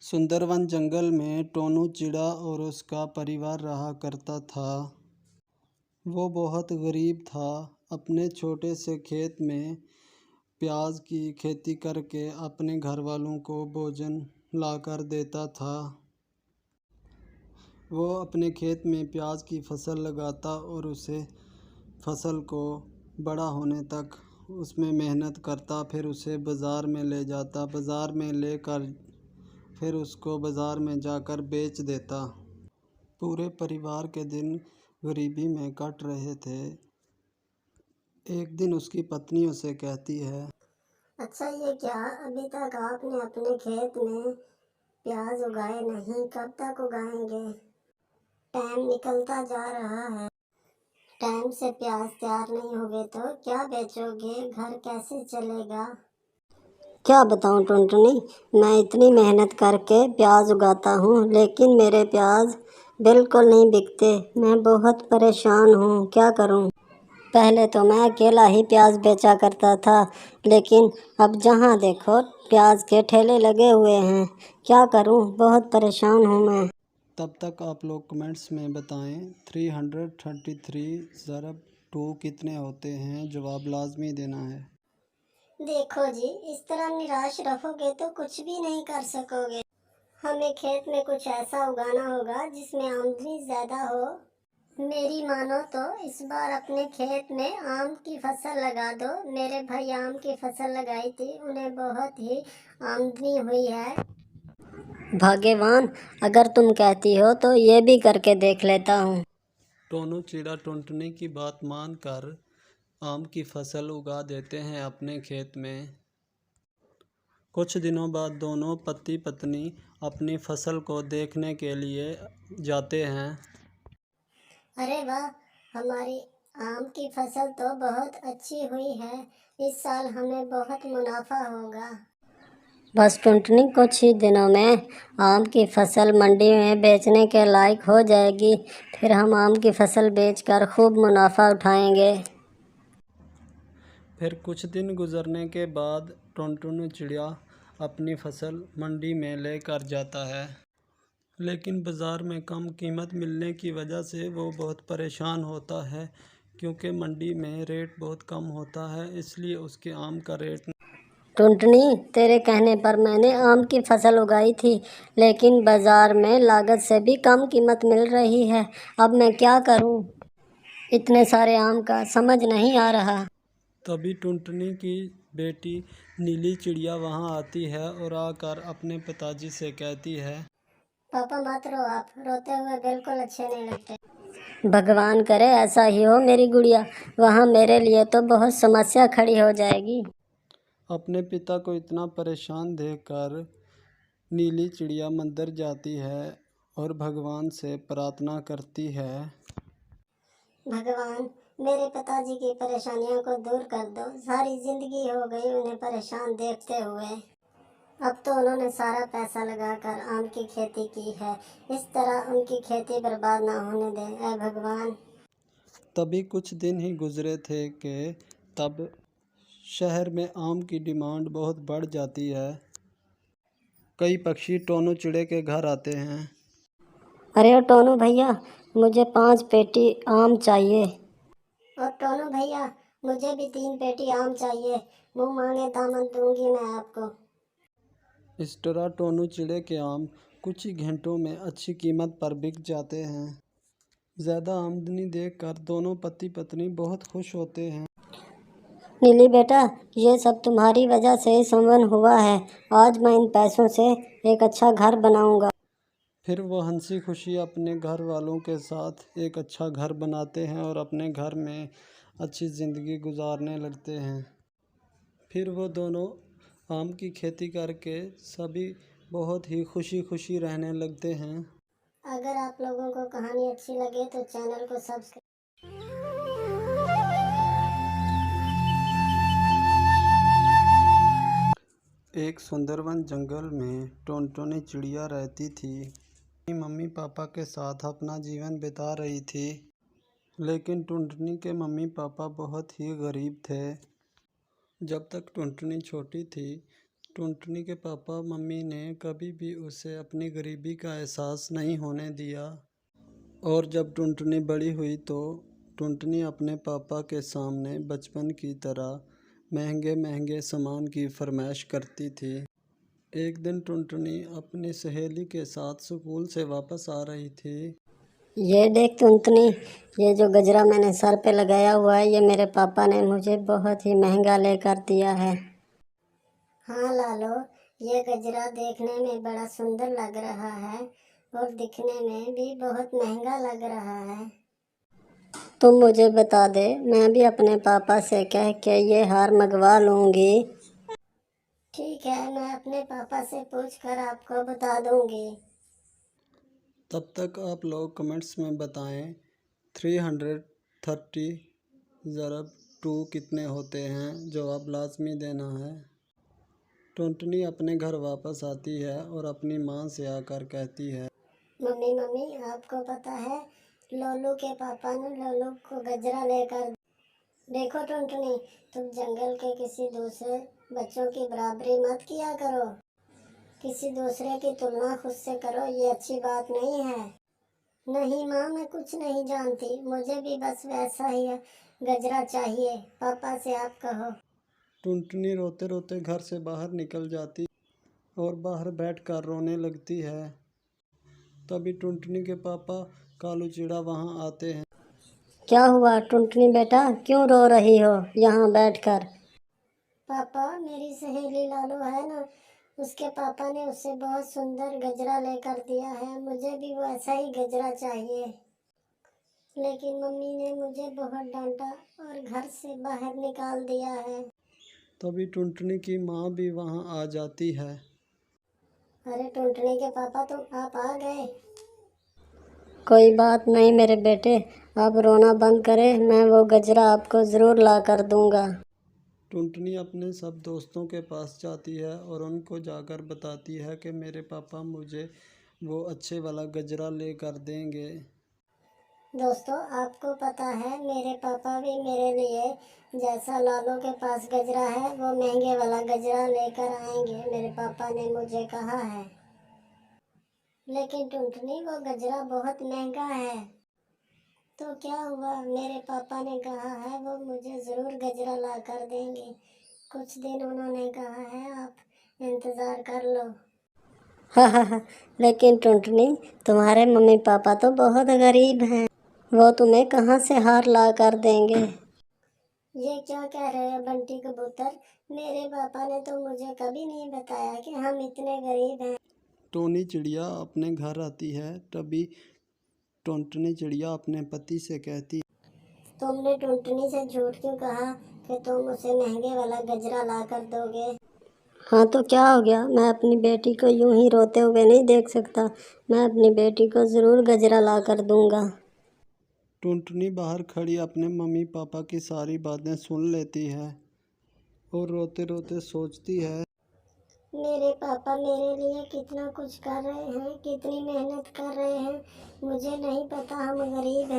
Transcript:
सुंदरवन जंगल में टोनू चिड़ा और उसका परिवार रहा करता था। वो बहुत गरीब था। अपने छोटे से खेत में प्याज की खेती करके अपने घर वालों को भोजन लाकर देता था। वो अपने खेत में प्याज की फसल लगाता और उसे फसल को बड़ा होने तक उसमें मेहनत करता, फिर उसे बाज़ार में ले जाता, बाज़ार में लेकर फिर उसको बाज़ार में जाकर बेच देता। पूरे परिवार के दिन गरीबी में कट रहे थे। एक दिन उसकी पत्नी उसे कहती है, अच्छा ये क्या, अभी तक आपने अपने खेत में प्याज उगाए नहीं, कब तक उगाएंगे? टाइम निकलता जा रहा है। टाइम से प्याज तैयार नहीं होंगे तो क्या बेचोगे? घर कैसे चलेगा? क्या बताऊं टुनटुनी, मैं इतनी मेहनत करके प्याज उगाता हूँ लेकिन मेरे प्याज बिल्कुल नहीं बिकते। मैं बहुत परेशान हूँ, क्या करूँ? पहले तो मैं अकेला ही प्याज बेचा करता था, लेकिन अब जहाँ देखो प्याज के ठेले लगे हुए हैं। क्या करूँ, बहुत परेशान हूँ मैं। तब तक आप लोग कमेंट्स में बताएं 333 ज़रब 2 कितने होते हैं। जवाब लाजमी देना है। देखो जी, इस तरह निराश रहोगे तो कुछ भी नहीं कर सकोगे। हमें खेत में कुछ ऐसा उगाना होगा जिसमें आमदनी ज्यादा हो। मेरी मानो तो इस बार अपने खेत में आम की फसल लगा दो। मेरे भाई आम की फसल लगाई थी, उन्हें बहुत ही आमदनी हुई है। भाग्यवान, अगर तुम कहती हो तो ये भी करके देख लेता हूँ। टोनू चिड़ा टुनटुनी की बात मानकर आम की फसल उगा देते हैं अपने खेत में। कुछ दिनों बाद दोनों पति पत्नी अपनी फसल को देखने के लिए जाते हैं। अरे वाह, हमारी आम की फसल तो बहुत अच्छी हुई है। इस साल हमें बहुत मुनाफा होगा। बस टुनटुनी, कुछ ही दिनों में आम की फसल मंडी में बेचने के लायक हो जाएगी। फिर हम आम की फसल बेचकर खूब मुनाफा उठाएंगे। फिर कुछ दिन गुजरने के बाद टुनटुन चिड़िया अपनी फसल मंडी में लेकर जाता है, लेकिन बाज़ार में कम कीमत मिलने की वजह से वो बहुत परेशान होता है, क्योंकि मंडी में रेट बहुत कम होता है, इसलिए उसके आम का रेट। टुनटुनी, तेरे कहने पर मैंने आम की फसल उगाई थी, लेकिन बाजार में लागत से भी कम कीमत मिल रही है। अब मैं क्या करूं? इतने सारे आम का समझ नहीं आ रहा। तभी टुनटुनी की बेटी नीली चिड़िया वहाँ आती है और आकर अपने पिताजी से कहती है, पापा मत रो, आप रोते हुए बिल्कुल अच्छे नहीं लगते। भगवान करे ऐसा ही हो मेरी गुड़िया, वहाँ मेरे लिए तो बहुत समस्या खड़ी हो जाएगी। अपने पिता को इतना परेशान देखकर नीली चिड़िया मंदिर जाती है और भगवान से प्रार्थना करती है, भगवान, मेरे पिताजी की परेशानियों को दूर कर दो। सारी जिंदगी हो गई उन्हें परेशान देखते हुए। अब तो उन्होंने सारा पैसा लगाकर आम की खेती की है। इस तरह उनकी खेती बर्बाद ना होने दें, ऐ भगवान। तभी कुछ दिन ही गुजरे थे कि तब शहर में आम की डिमांड बहुत बढ़ जाती है। कई पक्षी टोनू चिड़े के घर आते हैं। अरे ओ टोनू भैया, मुझे 5 पेटी आम चाहिए। और टोनू भैया, मुझे भी 3 पेटी आम चाहिए। मुंह मांगे दामन दूंगी मैं आपको। इस तरह टोनू चिड़े के आम कुछ ही घंटों में अच्छी कीमत पर बिक जाते हैं। ज़्यादा आमदनी देखकर दोनों पति पत्नी बहुत खुश होते हैं। नीली बेटा, ये सब तुम्हारी वजह से ही संपन्न हुआ है। आज मैं इन पैसों से एक अच्छा घर बनाऊंगा। फिर वो हंसी खुशी अपने घर वालों के साथ एक अच्छा घर बनाते हैं और अपने घर में अच्छी ज़िंदगी गुजारने लगते हैं। फिर वो दोनों आम की खेती करके सभी बहुत ही खुशी खुशी रहने लगते हैं। अगर आप लोगों को कहानी अच्छी लगे तो चैनल को सब्सक्राइब। एक सुंदरवन जंगल में टुनटुनी चिड़िया रहती थी। अपनी मम्मी पापा के साथ अपना जीवन बिता रही थी, लेकिन टुनटुनी के मम्मी पापा बहुत ही गरीब थे। जब तक टुनटुनी छोटी थी, टुनटुनी के पापा मम्मी ने कभी भी उसे अपनी गरीबी का एहसास नहीं होने दिया। और जब टुनटुनी बड़ी हुई तो टुनटुनी अपने पापा के सामने बचपन की तरह महंगे महंगे सामान की फरमाइश करती थी। एक दिन टुनटुनी अपनी सहेली के साथ स्कूल से वापस आ रही थी। ये देख टुनटुनी, ये जो गजरा मैंने सर पे लगाया हुआ है, ये मेरे पापा ने मुझे बहुत ही महंगा लेकर दिया है। हाँ लालो, ये गजरा देखने में बड़ा सुंदर लग रहा है और दिखने में भी बहुत महंगा लग रहा है। तुम मुझे बता दे, मैं भी अपने पापा से कह के ये हार मंगवा लूँगी। ठीक है, मैं अपने पापा से पूछकर आपको बता दूँगी। तब तक आप लोग कमेंट्स में बताएं 330 ज़रब 2 कितने होते हैं। जवाब लाजमी देना है। टुनटुनी अपने घर वापस आती है और अपनी माँ से आकर कहती है, मम्मी मम्मी, आपको पता है लोलू के पापा ने लोलू को गजरा लेकर। देखो टुनटुनी, तुम जंगल के किसी दूसरे बच्चों की बराबरी मत किया करो। किसी दूसरे की तुलना खुद से करो, ये अच्छी बात नहीं है। नहीं माँ, मैं कुछ नहीं जानती, मुझे भी बस वैसा ही गजरा चाहिए। पापा से आप कहो। टुनटुनी रोते रोते घर से बाहर निकल जाती और बाहर बैठकर रोने लगती है। तभी टुनटुनी के पापा कालू चिड़ा वहाँ आते हैं। क्या हुआ टुनटुनी बेटा, क्यों रो रही हो यहाँ बैठकर? पापा, मेरी सहेली लालू है ना, उसके पापा ने उसे बहुत सुंदर गजरा लेकर दिया है। मुझे भी वैसा ही गजरा चाहिए, लेकिन मम्मी ने मुझे बहुत डांटा और घर से बाहर निकाल दिया है। तभी टुनटुनी की माँ भी वहाँ आ जाती है। अरे टुनटुनी के पापा, तुम आप आ गए। कोई बात नहीं मेरे बेटे, आप रोना बंद करें, मैं वो गजरा आपको ज़रूर ला कर दूंगा। टुनटुनी अपने सब दोस्तों के पास जाती है और उनको जाकर बताती है कि मेरे पापा मुझे वो अच्छे वाला गजरा लेकर देंगे। दोस्तों, आपको पता है मेरे पापा भी मेरे लिए जैसा लालू के पास गजरा है वो महंगे वाला गजरा लेकर आएंगे, मेरे पापा ने मुझे कहा है। लेकिन टुनटुनी, वो गजरा बहुत महंगा है। तो क्या हुआ, मेरे पापा ने कहा है वो मुझे ज़रूर गजरा ला कर देंगे। कुछ दिन उन्होंने कहा है, आप इंतज़ार कर लो। हाँ, लेकिन टुनटुनी, तुम्हारे मम्मी पापा तो बहुत गरीब हैं, वो तुम्हें कहाँ से हार ला कर देंगे? ये क्या कह रहे हो बंटी कबूतर? मेरे पापा ने तो मुझे कभी नहीं बताया कि हम इतने गरीब हैं। टोनी चिड़िया अपने घर आती है। तभी टुनटुनी चिड़िया अपने पति से कहती, तुमने टुनटुनी से झूठ क्यों कहा कि तुम उसे महंगे वाला गजरा ला कर दोगे? हाँ तो क्या हो गया, मैं अपनी बेटी को यूं ही रोते हुए नहीं देख सकता। मैं अपनी बेटी को ज़रूर गजरा ला कर दूंगा। टुनटुनी बाहर खड़ी अपने मम्मी पापा की सारी बातें सुन लेती है और रोते रोते सोचती है, मेरे पापा मेरे लिए कितना कुछ कर रहे हैं, कितनी मेहनत कर रहे हैं। मुझे नहीं पता हम गरीब हैं।